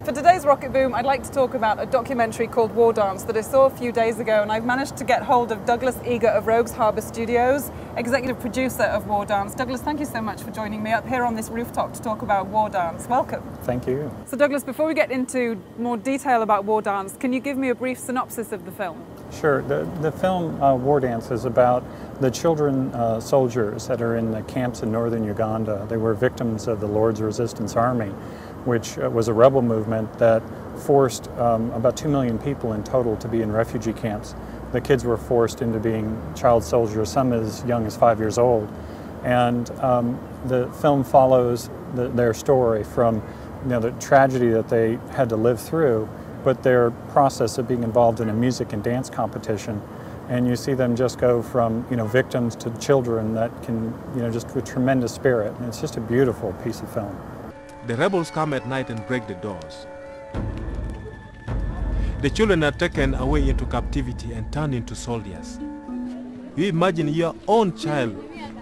For today's Rocket Boom, I'd like to talk about a documentary called War Dance that I saw a few days ago, and I've managed to get hold of Douglas Egar of Rogues Harbour Studios, executive producer of War Dance. Douglas, thank you so much for joining me up here on this rooftop to talk about War Dance. Welcome. Thank you. So Douglas, before we get into more detail about War Dance, can you give me a brief synopsis of the film? Sure. The film War Dance is about the children soldiers that are in the camps in northern Uganda. They were victims of the Lord's Resistance Army, which was a rebel movement that forced about 2 million people in total to be in refugee camps. The kids were forced into being child soldiers, some as young as 5 years old. And the film follows their story from the tragedy that they had to live through, but their process of being involved in a music and dance competition. And you see them just go from victims to children that can, just with tremendous spirit. And it's just a beautiful piece of film. The rebels come at night and break the doors. The children are taken away into captivity and turned into soldiers. You imagine your own child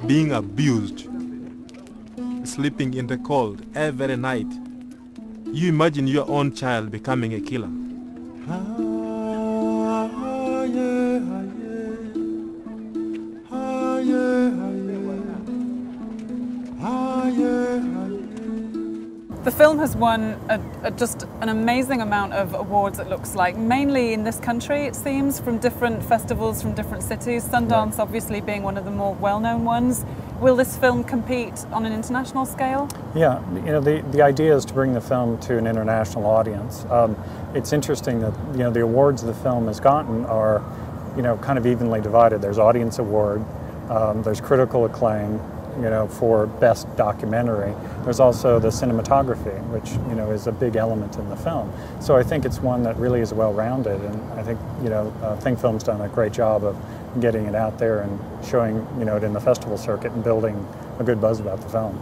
being abused, sleeping in the cold every night. You imagine your own child becoming a killer. The film has won just an amazing amount of awards, it looks like, mainly in this country, it seems, from different festivals, from different cities, Sundance obviously being one of the more well-known ones. Will this film compete on an international scale? Yeah, the idea is to bring the film to an international audience. It's interesting that the awards the film has gotten are kind of evenly divided. There's audience award, there's critical acclaim, for best documentary. There's also the cinematography, which is a big element in the film. So I think it's one that really is well-rounded, and I think Think Film's done a great job of getting it out there and showing it in the festival circuit and building a good buzz about the film.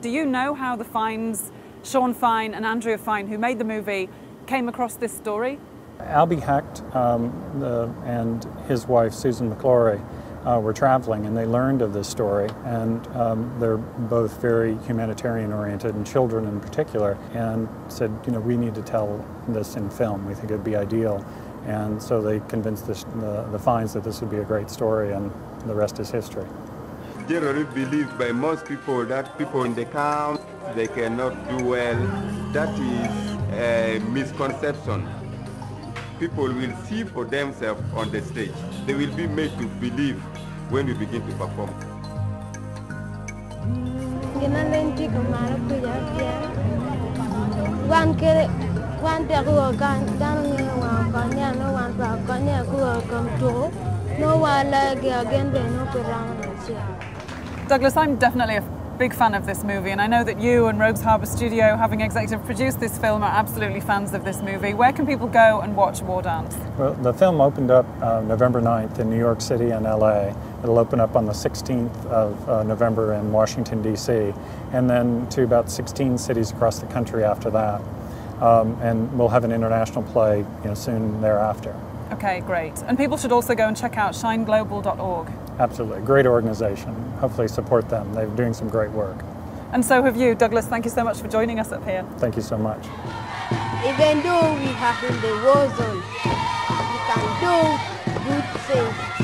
Do you know how the Fiennes, Sean Fine and Andrea Fine, who made the movie, came across this story? Albie Hecht and his wife Susan McClory were traveling, and they learned of this story, and they're both very humanitarian oriented, and children in particular, and said, we need to tell this in film. We think it'd be ideal. And so they convinced the Fiennes that this would be a great story, and the rest is history. Generally believed by most people that people in the camp, they cannot do well. That is a misconception. People will see for themselves on the stage. They will be made to believe when we begin to perform. Douglas, I'm definitely a big fan of this movie, and I know that you and Rogues Harbour Studio, having executive produced this film, are absolutely fans of this movie. Where can people go and watch War Dance? Well, the film opened up November 9th in New York City and LA. It'll open up on the 16th of November in Washington, D.C., and then to about 16 cities across the country after that. And we'll have an international play soon thereafter. Okay, great. And people should also go and check out shineglobal.org. Absolutely. Great organization. Hopefully support them. They're doing some great work. And so have you. Douglas, thank you so much for joining us up here. Thank you so much. Even though we have in the war zone, we can do good things.